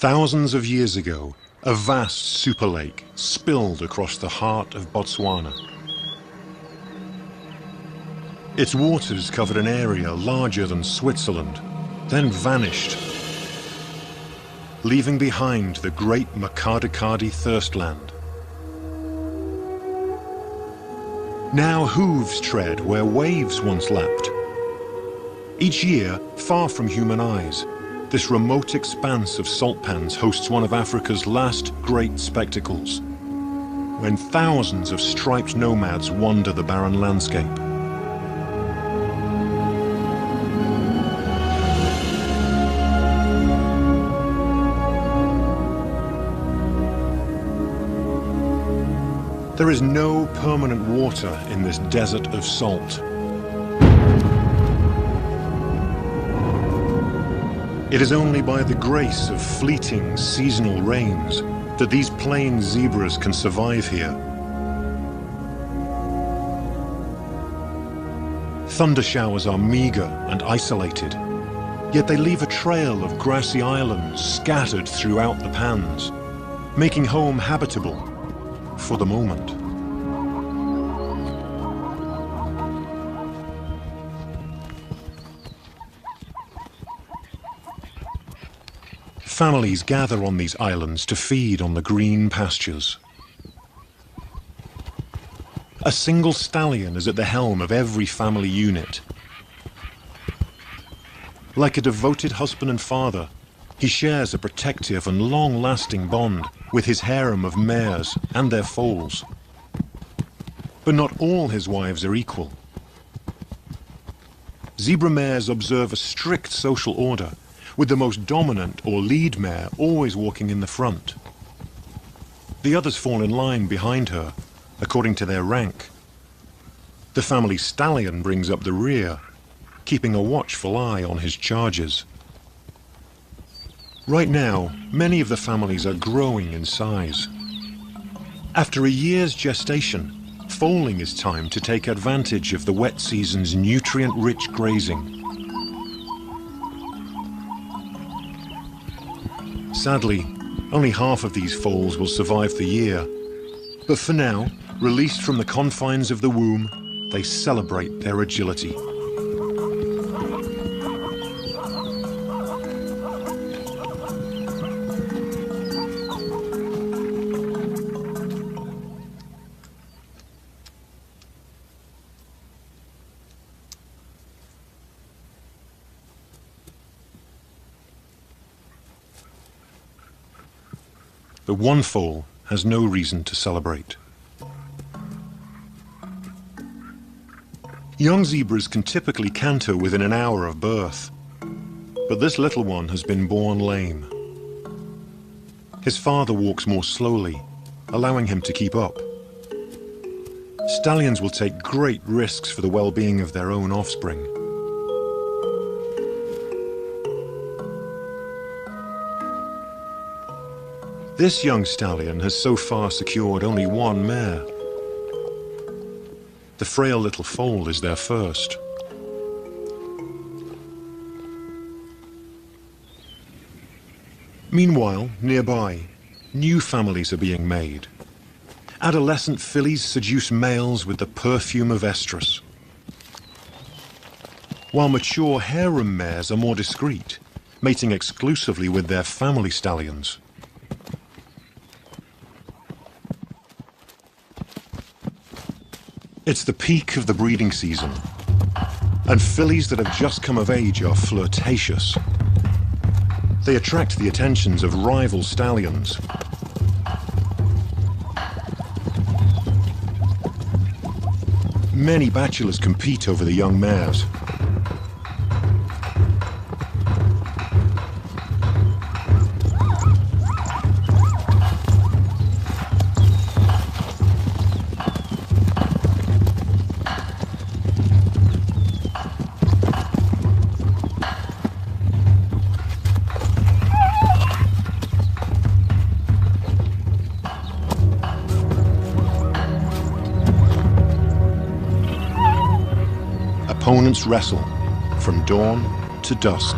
Thousands of years ago, a vast super lake spilled across the heart of Botswana. Its waters covered an area larger than Switzerland, then vanished, leaving behind the great Makgadikgadi thirstland. Now hooves tread where waves once lapped. Each year, far from human eyes, this remote expanse of salt pans hosts one of Africa's last great spectacles, when thousands of striped nomads wander the barren landscape. There is no permanent water in this desert of salt. It is only by the grace of fleeting seasonal rains that these plain zebras can survive here. Thunder showers are meager and isolated, yet they leave a trail of grassy islands scattered throughout the pans, making home habitable for the moment. Families gather on these islands to feed on the green pastures. A single stallion is at the helm of every family unit. Like a devoted husband and father, he shares a protective and long-lasting bond with his harem of mares and their foals. But not all his wives are equal. Zebra mares observe a strict social order, with the most dominant or lead mare always walking in the front. The others fall in line behind her, according to their rank. The family stallion brings up the rear, keeping a watchful eye on his charges. Right now, many of the families are growing in size. After a year's gestation, foaling is time to take advantage of the wet season's nutrient-rich grazing. Sadly, only half of these foals will survive the year. But for now, released from the confines of the womb, they celebrate their agility. But one foal has no reason to celebrate. Young zebras can typically canter within an hour of birth, but this little one has been born lame. His father walks more slowly, allowing him to keep up. Stallions will take great risks for the well-being of their own offspring. This young stallion has so far secured only one mare. The frail little foal is their first. Meanwhile, nearby, new families are being made. Adolescent fillies seduce males with the perfume of estrus, while mature harem mares are more discreet, mating exclusively with their family stallions. It's the peak of the breeding season, and fillies that have just come of age are flirtatious. They attract the attentions of rival stallions. Many bachelors compete over the young mares. Opponents wrestle from dawn to dusk.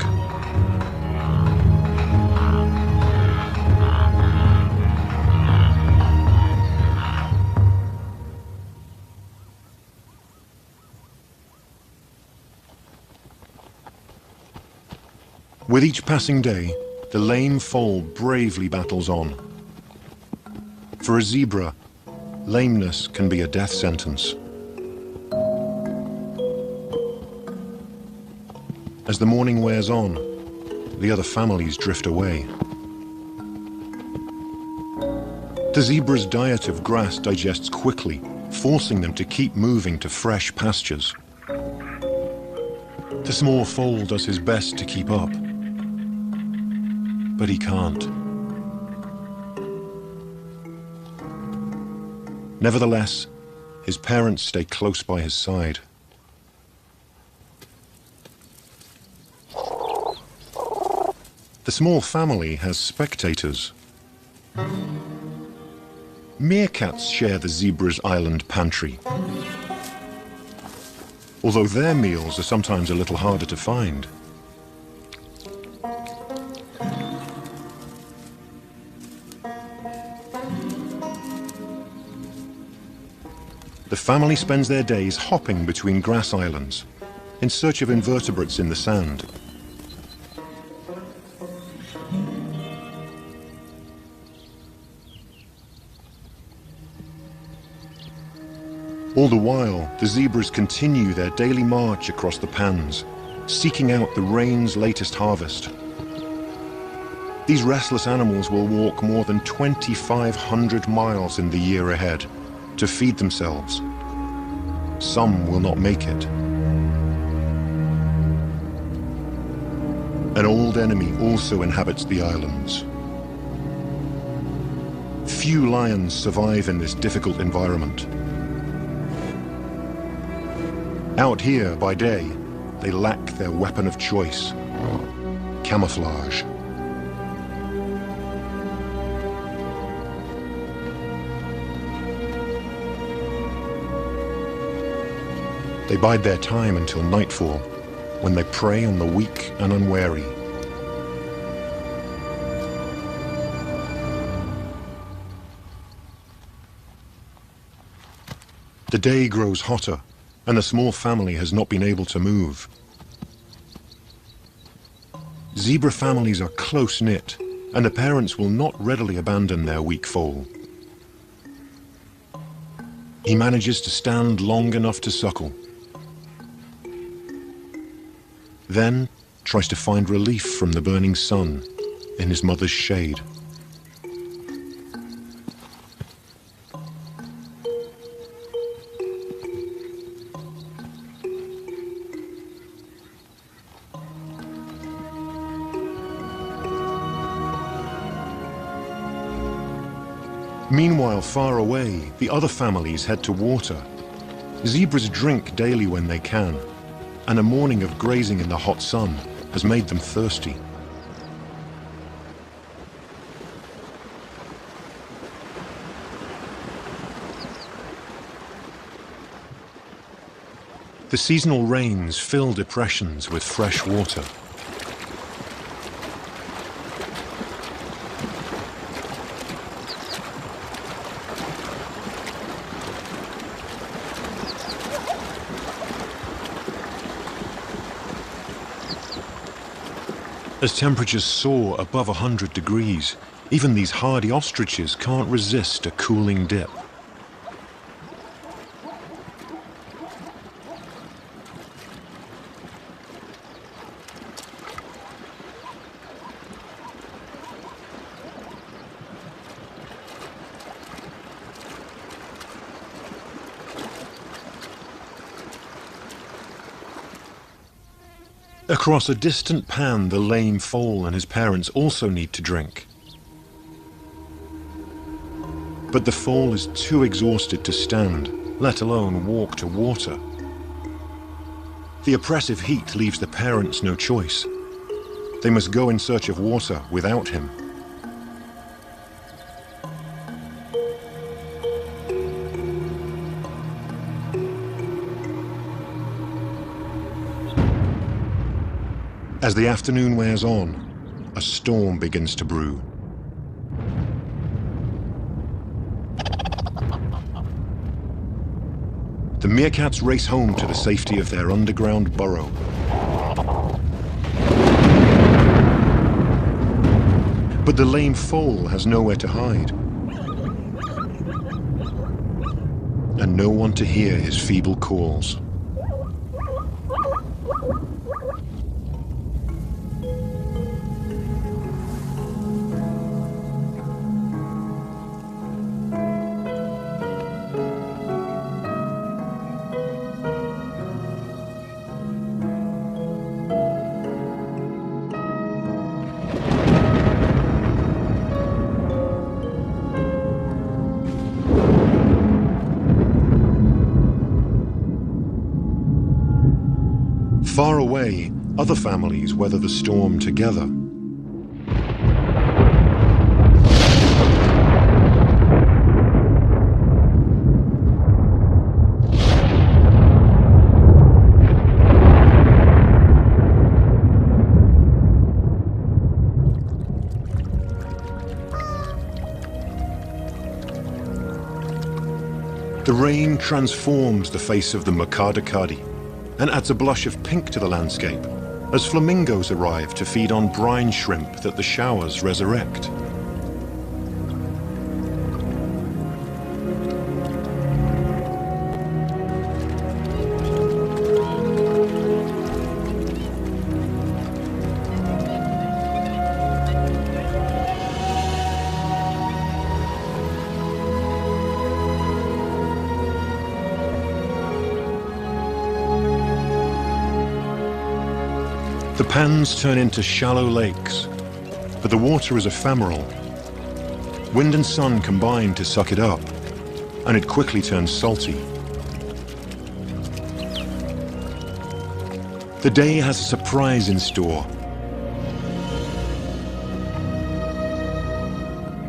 With each passing day, the lame foal bravely battles on. For a zebra, lameness can be a death sentence. As the morning wears on, the other families drift away. The zebra's diet of grass digests quickly, forcing them to keep moving to fresh pastures. The small foal does his best to keep up, but he can't. Nevertheless, his parents stay close by his side. The small family has spectators. Meerkats share the zebra's island pantry, although their meals are sometimes a little harder to find. The family spends their days hopping between grass islands in search of invertebrates in the sand. All the while, the zebras continue their daily march across the pans, seeking out the rain's latest harvest. These restless animals will walk more than 2,500 miles in the year ahead to feed themselves. Some will not make it. An old enemy also inhabits the islands. Few lions survive in this difficult environment. Out here, by day, they lack their weapon of choice, camouflage. They bide their time until nightfall, when they prey on the weak and unwary. The day grows hotter, and the small family has not been able to move. Zebra families are close-knit, and the parents will not readily abandon their weak foal. He manages to stand long enough to suckle, then tries to find relief from the burning sun in his mother's shade. Meanwhile, far away, the other families head to water. Zebras drink daily when they can, and a morning of grazing in the hot sun has made them thirsty. The seasonal rains fill depressions with fresh water. As temperatures soar above 100 degrees, even these hardy ostriches can't resist a cooling dip. Across a distant pan, the lame foal and his parents also need to drink. But the foal is too exhausted to stand, let alone walk to water. The oppressive heat leaves the parents no choice. They must go in search of water without him. As the afternoon wears on, a storm begins to brew. The meerkats race home to the safety of their underground burrow. But the lame foal has nowhere to hide, and no one to hear his feeble calls. Far away, other families weather the storm together. The rain transforms the face of the Makgadikgadi and adds a blush of pink to the landscape as flamingos arrive to feed on brine shrimp that the showers resurrect. The pans turn into shallow lakes, but the water is ephemeral. Wind and sun combine to suck it up, and it quickly turns salty. The day has a surprise in store.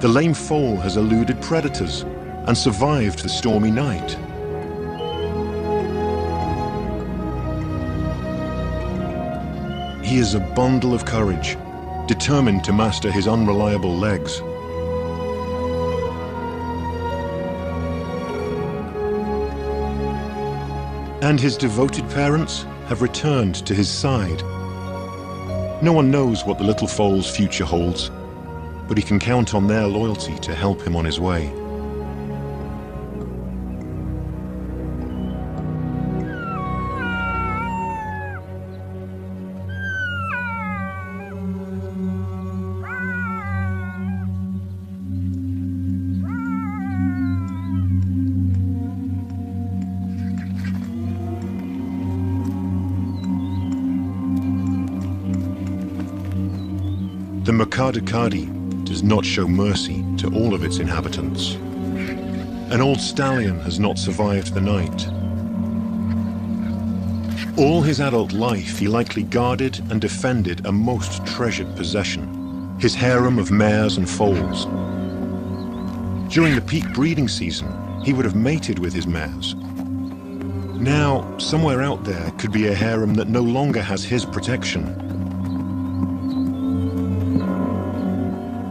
The lame foal has eluded predators and survived the stormy night. He is a bundle of courage, determined to master his unreliable legs. And his devoted parents have returned to his side. No one knows what the little foal's future holds, but he can count on their loyalty to help him on his way. The Makgadikgadi does not show mercy to all of its inhabitants. An old stallion has not survived the night. All his adult life, he likely guarded and defended a most treasured possession, his harem of mares and foals. During the peak breeding season, he would have mated with his mares. Now, somewhere out there could be a harem that no longer has his protection,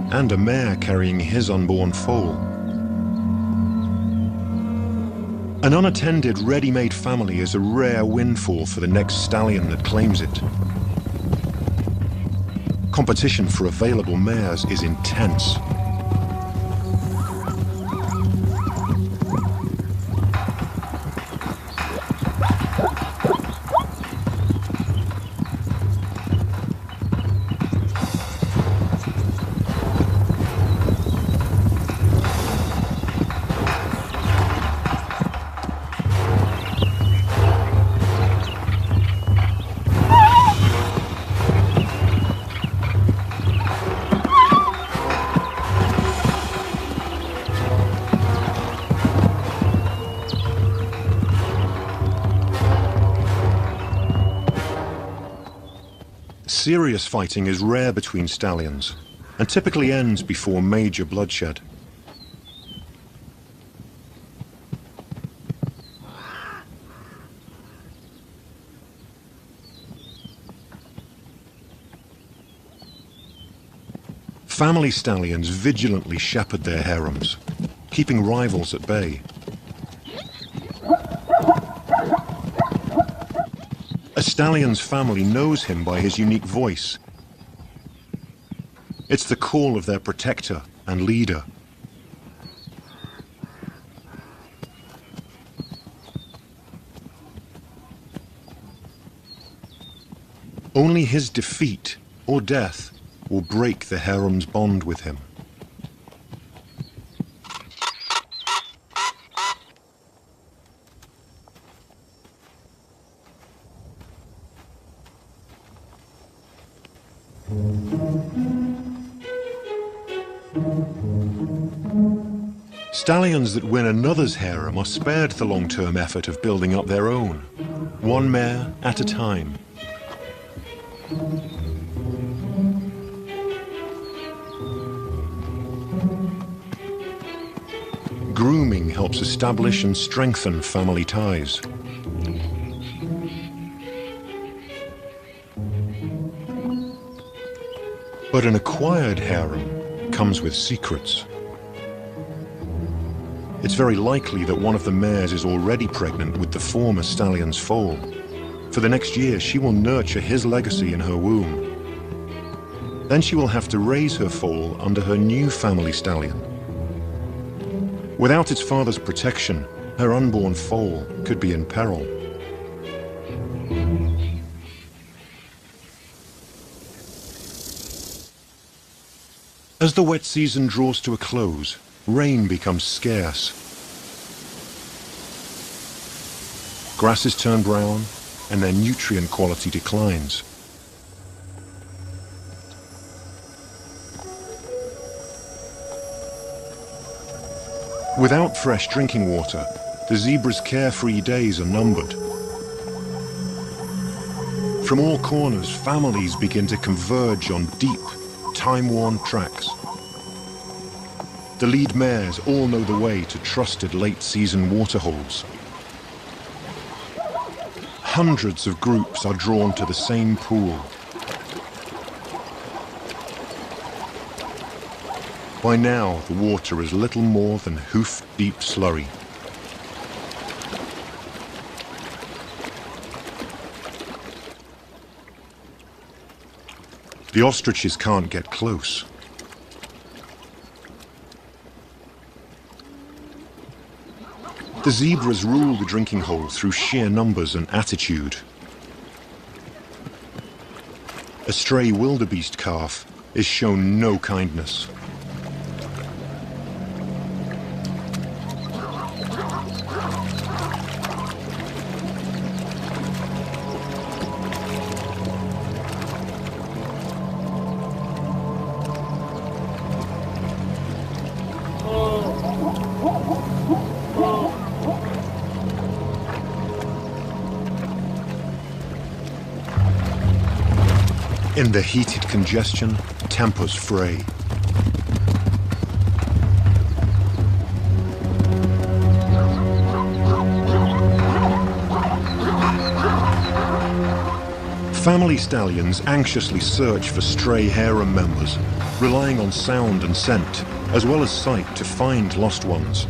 and a mare carrying his unborn foal. An unattended, ready-made family is a rare windfall for the next stallion that claims it. Competition for available mares is intense. Serious fighting is rare between stallions and typically ends before major bloodshed. Family stallions vigilantly shepherd their harems, keeping rivals at bay. A stallion's family knows him by his unique voice, It's the call of their protector and leader. Only his defeat or death will break the harem's bond with him. Stallions that win another's harem are spared the long-term effort of building up their own, one mare at a time. Grooming helps establish and strengthen family ties. But an acquired harem comes with secrets. It's very likely that one of the mares is already pregnant with the former stallion's foal. For the next year, she will nurture his legacy in her womb. Then she will have to raise her foal under her new family stallion. Without its father's protection, her unborn foal could be in peril. As the wet season draws to a close, rain becomes scarce. Grasses turn brown, and their nutrient quality declines. Without fresh drinking water, the zebra's carefree days are numbered. From all corners, families begin to converge on deep, time-worn tracks. The lead mares all know the way to trusted late-season waterholes. Hundreds of groups are drawn to the same pool. By now, the water is little more than hoof-deep slurry. The ostriches can't get close. The zebras rule the drinking hole through sheer numbers and attitude. A stray wildebeest calf is shown no kindness. In the heated congestion, tempers fray. Family stallions anxiously search for stray harem members, relying on sound and scent, as well as sight, to find lost ones.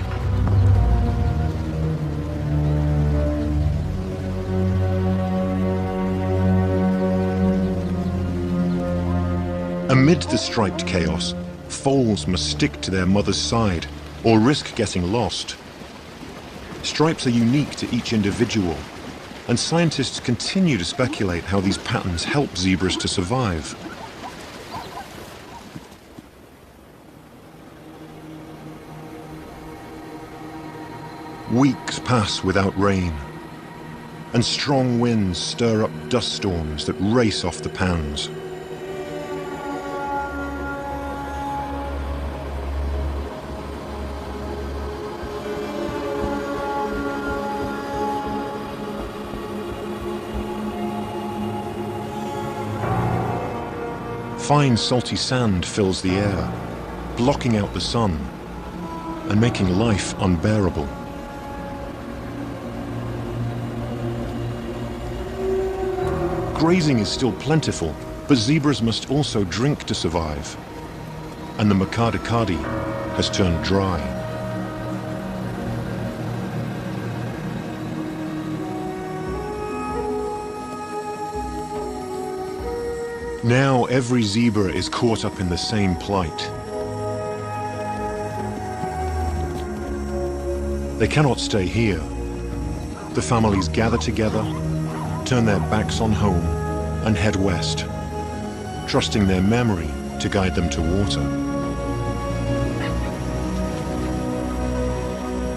Amid the striped chaos, foals must stick to their mother's side or risk getting lost. Stripes are unique to each individual, and scientists continue to speculate how these patterns help zebras to survive. Weeks pass without rain, and strong winds stir up dust storms that race off the pans. Fine salty sand fills the air, blocking out the sun and making life unbearable. Grazing is still plentiful, but zebras must also drink to survive, and the Makgadikgadi has turned dry. Now every zebra is caught up in the same plight. They cannot stay here. The families gather together, turn their backs on home, and head west, trusting their memory to guide them to water.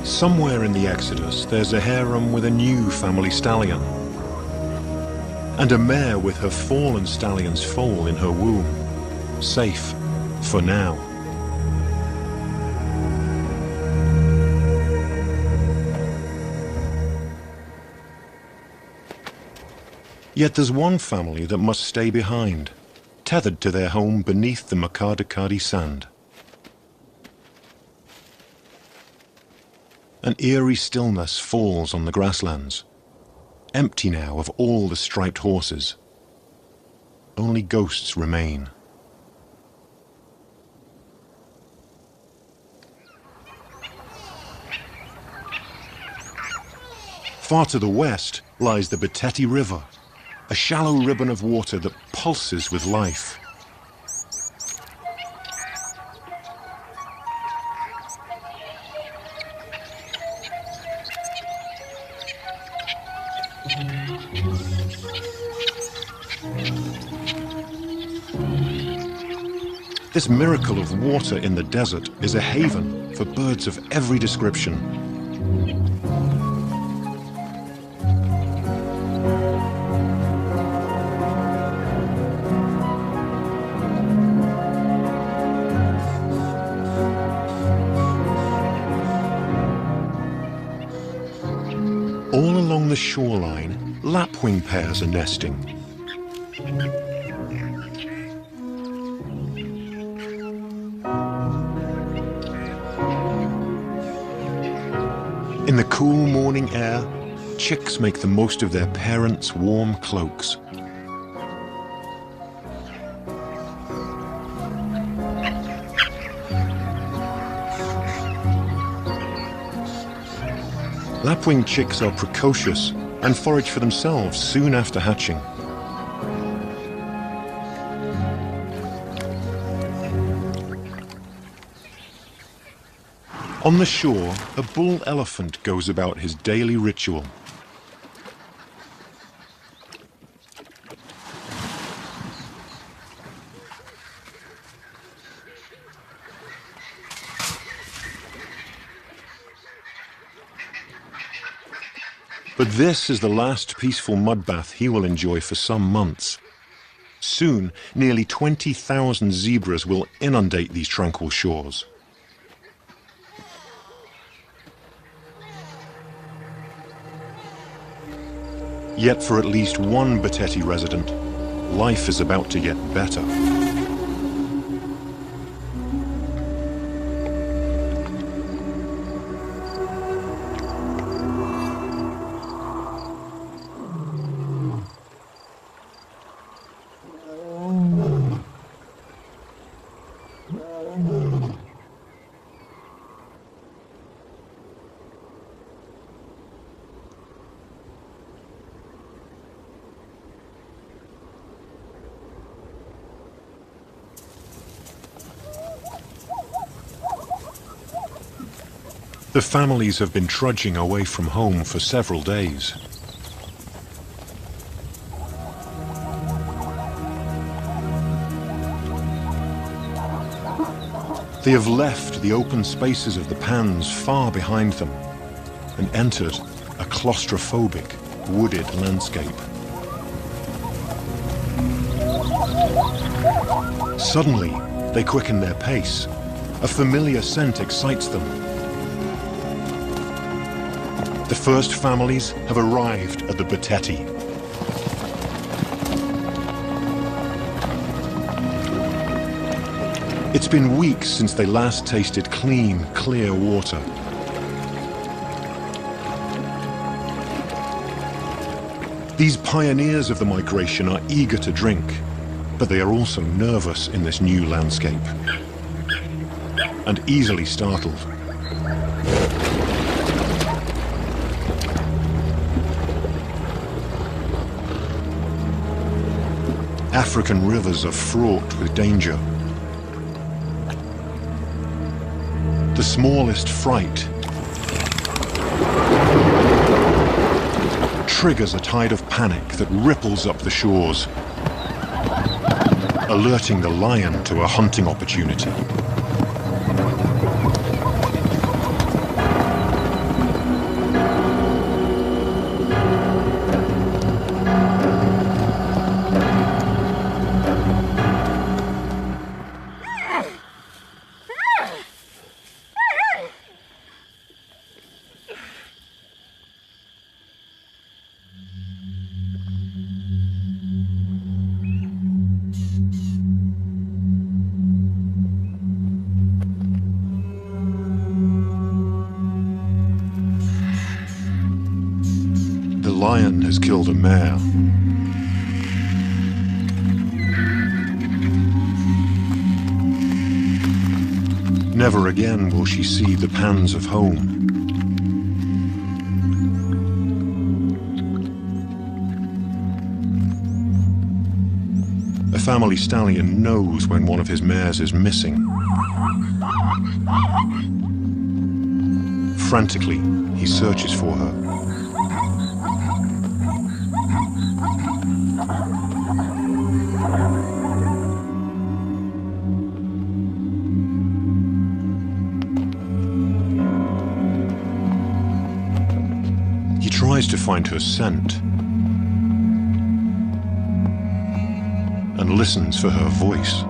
Somewhere in the Exodus, there's a harem with a new family stallion, and a mare with her fallen stallion's foal in her womb, safe for now. Yet there's one family that must stay behind, tethered to their home beneath the Makgadikgadi sand. An eerie stillness falls on the grasslands, empty now of all the striped horses. Only ghosts remain. Far to the west lies the Beteti River, a shallow ribbon of water that pulses with life. This miracle of water in the desert is a haven for birds of every description. All along the shoreline, lapwing pairs are nesting. In the cool morning air, chicks make the most of their parents' warm cloaks. Lapwing chicks are precocious and forage for themselves soon after hatching. On the shore, a bull elephant goes about his daily ritual. But this is the last peaceful mud bath he will enjoy for some months. Soon, nearly 20,000 zebras will inundate these tranquil shores. Yet for at least one Beteti resident, life is about to get better. The families have been trudging away from home for several days. They have left the open spaces of the pans far behind them and entered a claustrophobic, wooded landscape. Suddenly, they quicken their pace. A familiar scent excites them. The first families have arrived at the Beteti. It's been weeks since they last tasted clean, clear water. These pioneers of the migration are eager to drink, but they are also nervous in this new landscape and easily startled. African rivers are fraught with danger. The smallest fright triggers a tide of panic that ripples up the shores, alerting the lion to a hunting opportunity. The lion has killed a mare. Never again will she see the pans of home. A family stallion knows when one of his mares is missing. Frantically, he searches for her. He tries to find her scent and listens for her voice.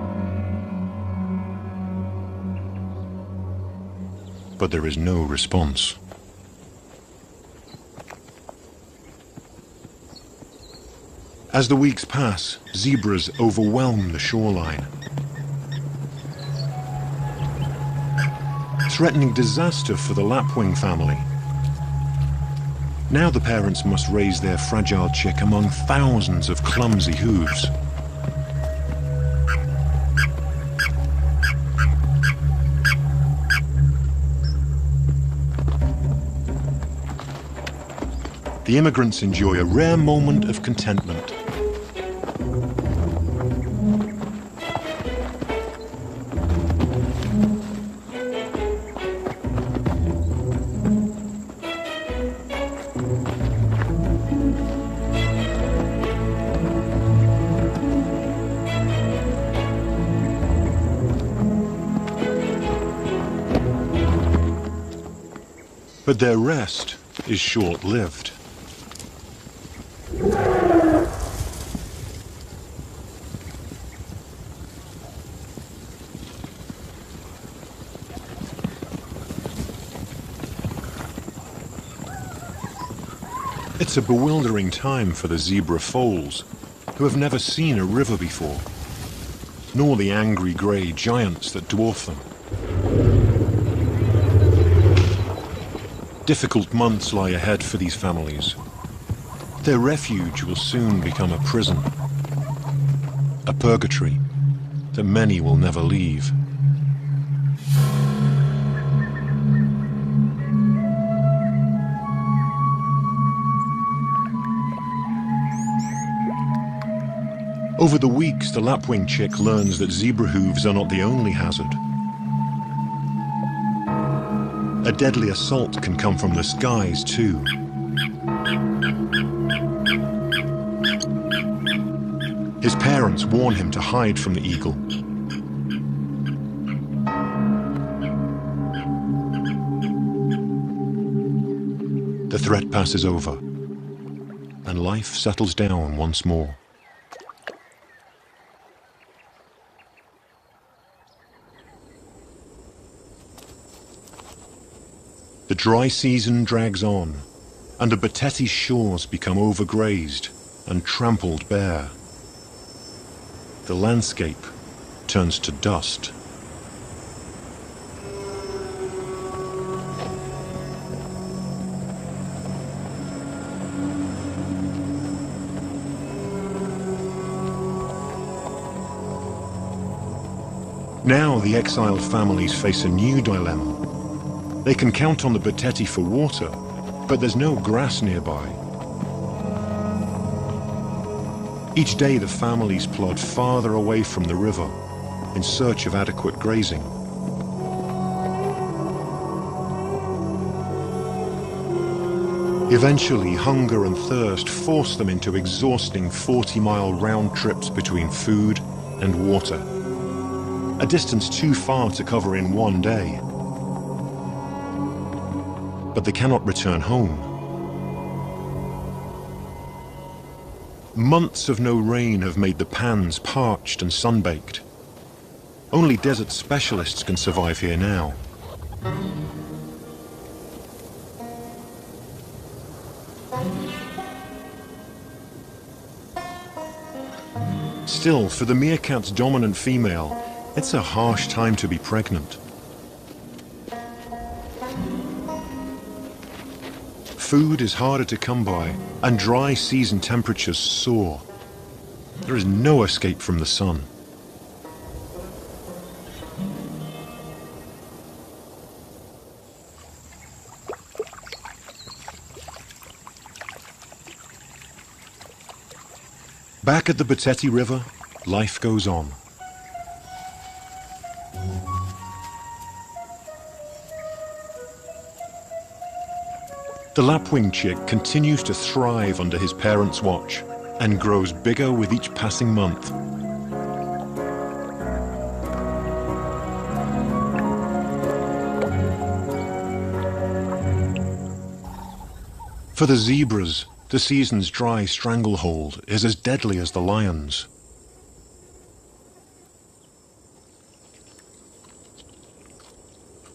But there is no response. As the weeks pass, zebras overwhelm the shoreline, threatening disaster for the lapwing family. Now the parents must raise their fragile chick among thousands of clumsy hooves. The immigrants enjoy a rare moment of contentment. But their rest is short-lived. It's a bewildering time for the zebra foals, who have never seen a river before, nor the angry grey giants that dwarf them. Difficult months lie ahead for these families. Their refuge will soon become a prison, a purgatory that many will never leave. Over the weeks, the lapwing chick learns that zebra hooves are not the only hazard. A deadly assault can come from the skies, too. His parents warn him to hide from the eagle. The threat passes over, and life settles down once more. The dry season drags on, and the Betete shores become overgrazed and trampled bare. The landscape turns to dust. Now the exiled families face a new dilemma. They can count on the Betete for water, but there's no grass nearby. Each day the families plod farther away from the river in search of adequate grazing. Eventually, hunger and thirst force them into exhausting 40-mile round trips between food and water, a distance too far to cover in one day. But they cannot return home. Months of no rain have made the pans parched and sunbaked. Only desert specialists can survive here now. Still, for the meerkat's dominant female, it's a harsh time to be pregnant. Food is harder to come by, and dry season temperatures soar. There is no escape from the sun. Back at the Beteti River, life goes on. The lapwing chick continues to thrive under his parents' watch and grows bigger with each passing month. For the zebras, the season's dry stranglehold is as deadly as the lions.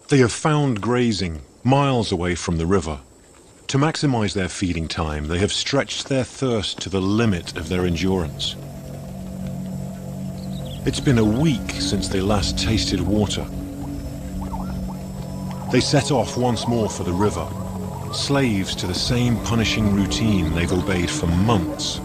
They have found grazing miles away from the river. To maximize their feeding time, they have stretched their thirst to the limit of their endurance. It's been a week since they last tasted water. They set off once more for the river, slaves to the same punishing routine they've obeyed for months.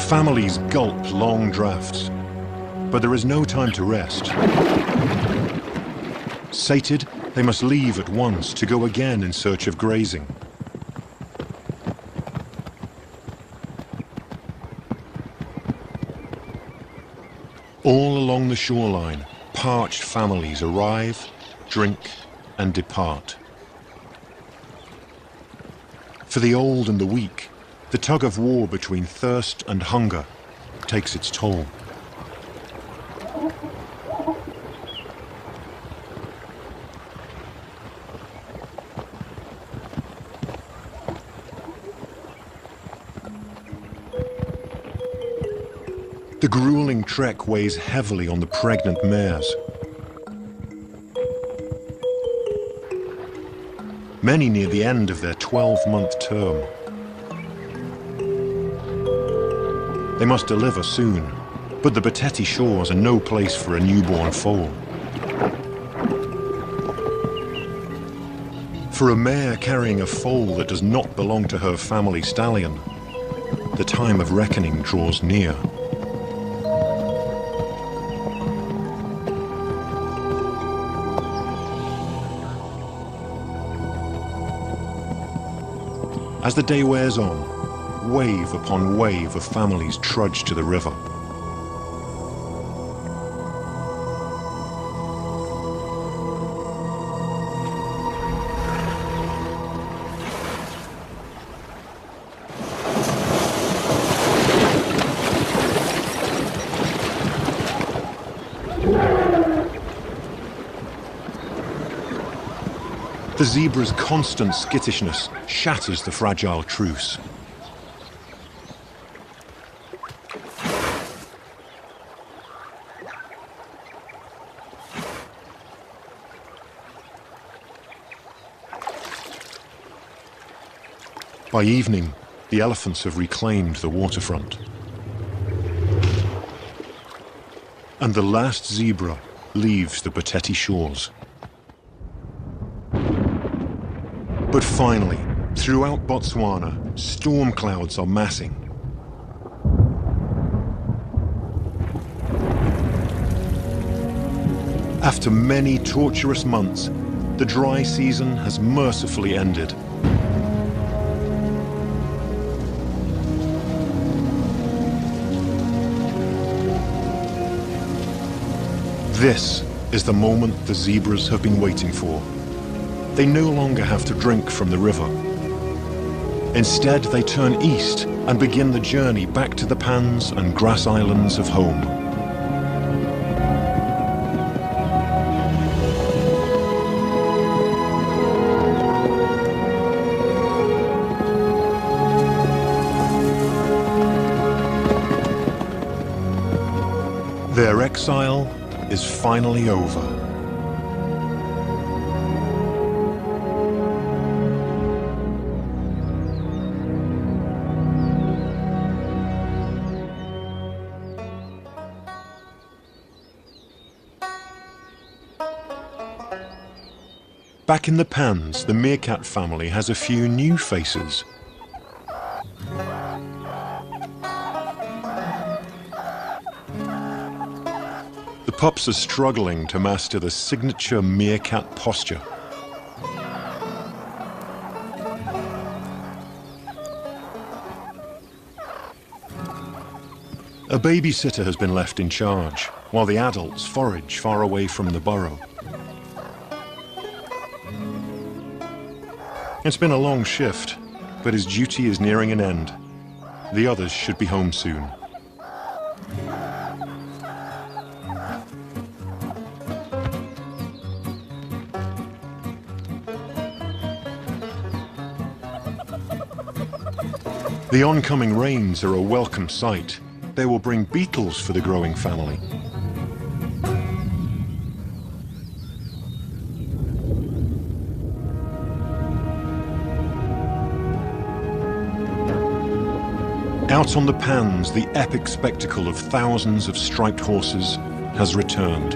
Families gulp long drafts, but there is no time to rest. Sated, they must leave at once to go again in search of grazing. All along the shoreline, parched families arrive, drink, and depart. For the old and the weak, the tug of war between thirst and hunger takes its toll. The grueling trek weighs heavily on the pregnant mares. Many near the end of their 12-month term. They must deliver soon, but the Beteti shores are no place for a newborn foal. For a mare carrying a foal that does not belong to her family stallion, the time of reckoning draws near. As the day wears on, wave upon wave of families trudge to the river. The zebra's constant skittishness shatters the fragile truce. By evening, the elephants have reclaimed the waterfront. And the last zebra leaves the Boteti shores. But finally, throughout Botswana, storm clouds are massing. After many torturous months, the dry season has mercifully ended. This is the moment the zebras have been waiting for. They no longer have to drink from the river. Instead, they turn east and begin the journey back to the pans and grass islands of home. Their exile is finally over. Back in the pans, the meerkat family has a few new faces. The pups are struggling to master the signature meerkat posture. A babysitter has been left in charge, while the adults forage far away from the burrow. It's been a long shift, but his duty is nearing an end. The others should be home soon. The oncoming rains are a welcome sight. They will bring beetles for the growing family. Out on the pans, the epic spectacle of thousands of striped horses has returned.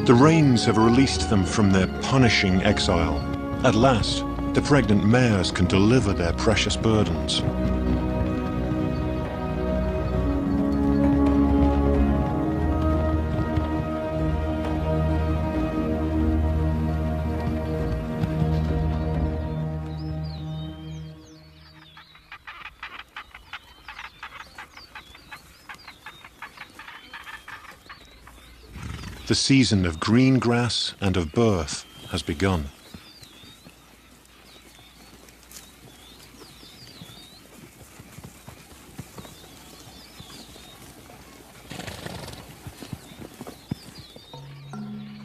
The rains have released them from their punishing exile. At last, the pregnant mares can deliver their precious burdens. The season of green grass and of birth has begun.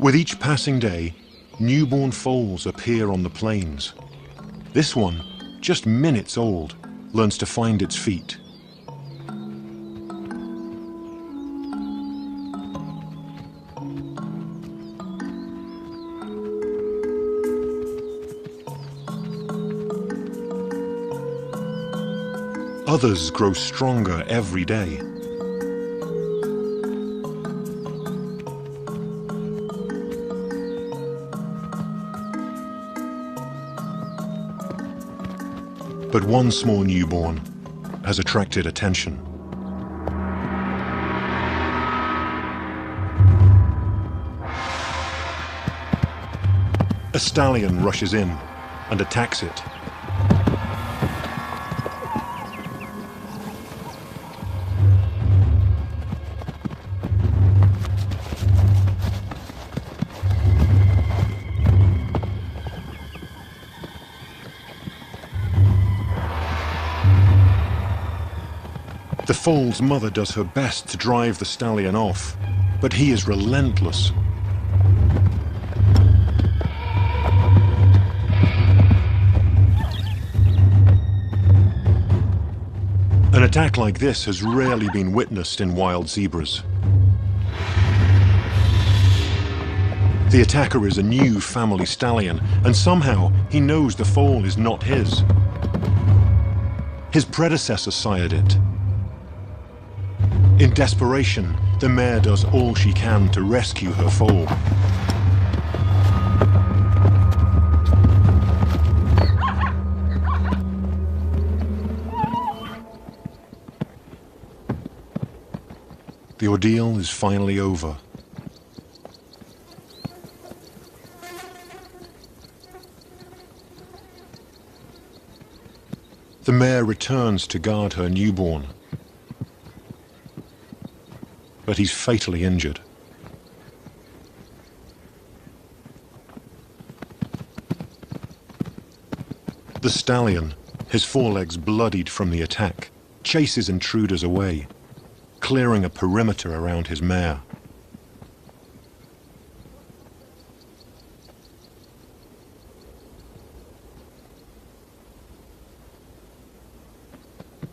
With each passing day, newborn foals appear on the plains. This one, just minutes old, learns to find its feet. Others grow stronger every day. But one small newborn has attracted attention. A stallion rushes in and attacks it. foal's mother does her best to drive the stallion off, but he is relentless. An attack like this has rarely been witnessed in wild zebras. The attacker is a new family stallion, and somehow he knows the foal is not his. His predecessor sired it. In desperation, the mare does all she can to rescue her foal. The ordeal is finally over. The mare returns to guard her newborn, but he's fatally injured. The stallion, his forelegs bloodied from the attack, chases intruders away, clearing a perimeter around his mare.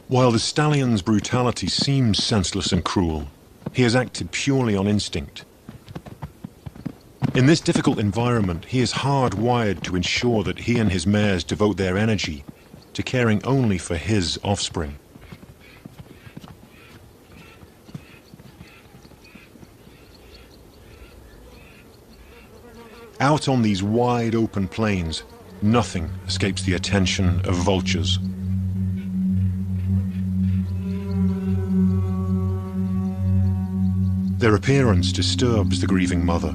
While the stallion's brutality seems senseless and cruel, he has acted purely on instinct. In this difficult environment, he is hardwired to ensure that he and his mares devote their energy to caring only for his offspring. Out on these wide open plains, nothing escapes the attention of vultures. Their appearance disturbs the grieving mother.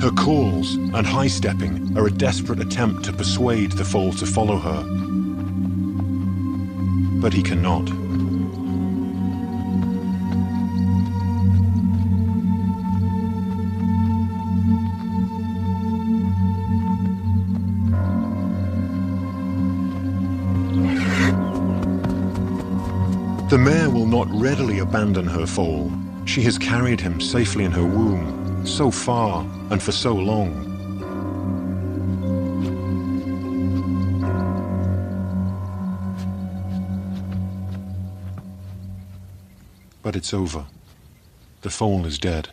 Her calls and high-stepping are a desperate attempt to persuade the foal to follow her. But he cannot. The mare will not readily abandon her foal. She has carried him safely in her womb, so far and for so long. But it's over. The foal is dead.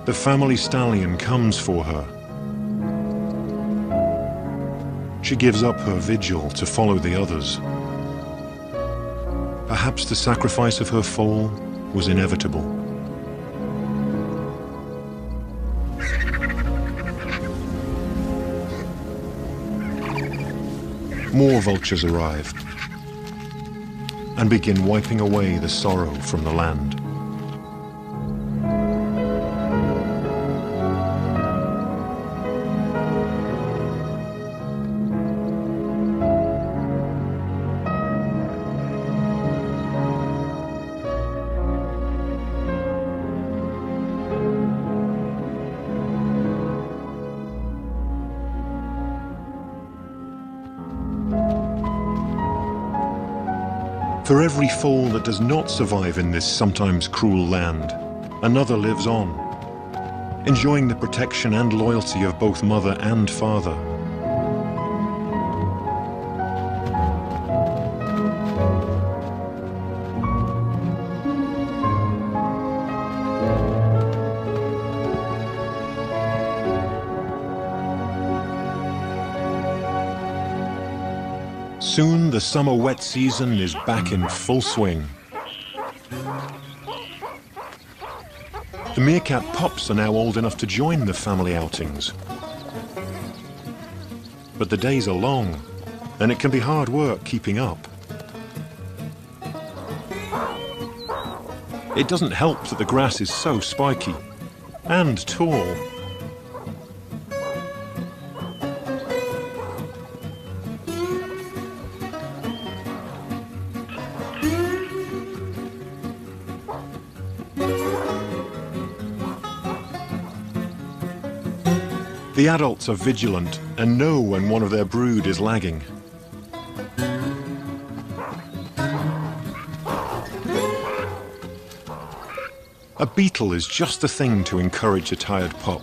The family stallion comes for her. She gives up her vigil to follow the others. Perhaps the sacrifice of her foal was inevitable. More vultures arrive and begin wiping away the sorrow from the land. For every foal that does not survive in this sometimes cruel land, another lives on, enjoying the protection and loyalty of both mother and father. Soon the summer wet season is back in full swing. The meerkat pups are now old enough to join the family outings. But the days are long, and it can be hard work keeping up. It doesn't help that the grass is so spiky and tall. The adults are vigilant and know when one of their brood is lagging. A beetle is just the thing to encourage a tired pup.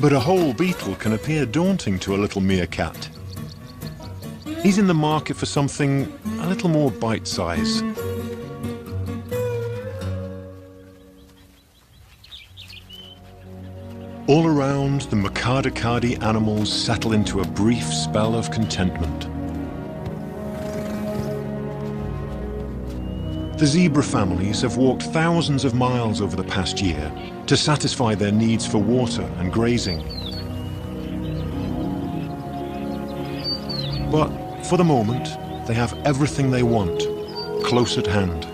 But a whole beetle can appear daunting to a little meerkat. He's in the market for something a little more bite-sized. All around, the Makadakadi animals settle into a brief spell of contentment. The zebra families have walked thousands of miles over the past year to satisfy their needs for water and grazing. But for the moment, they have everything they want, close at hand.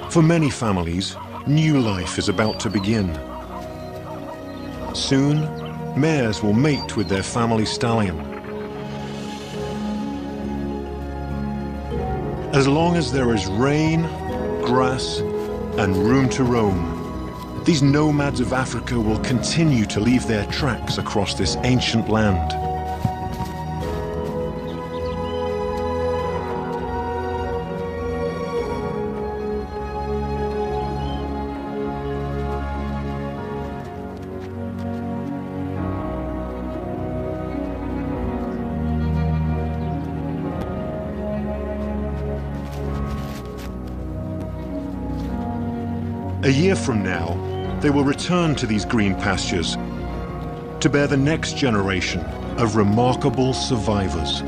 For many families, new life is about to begin. Soon, mares will mate with their family stallion. As long as there is rain, grass, and room to roam, these nomads of Africa will continue to leave their tracks across this ancient land. A year from now, they will return to these green pastures to bear the next generation of remarkable survivors.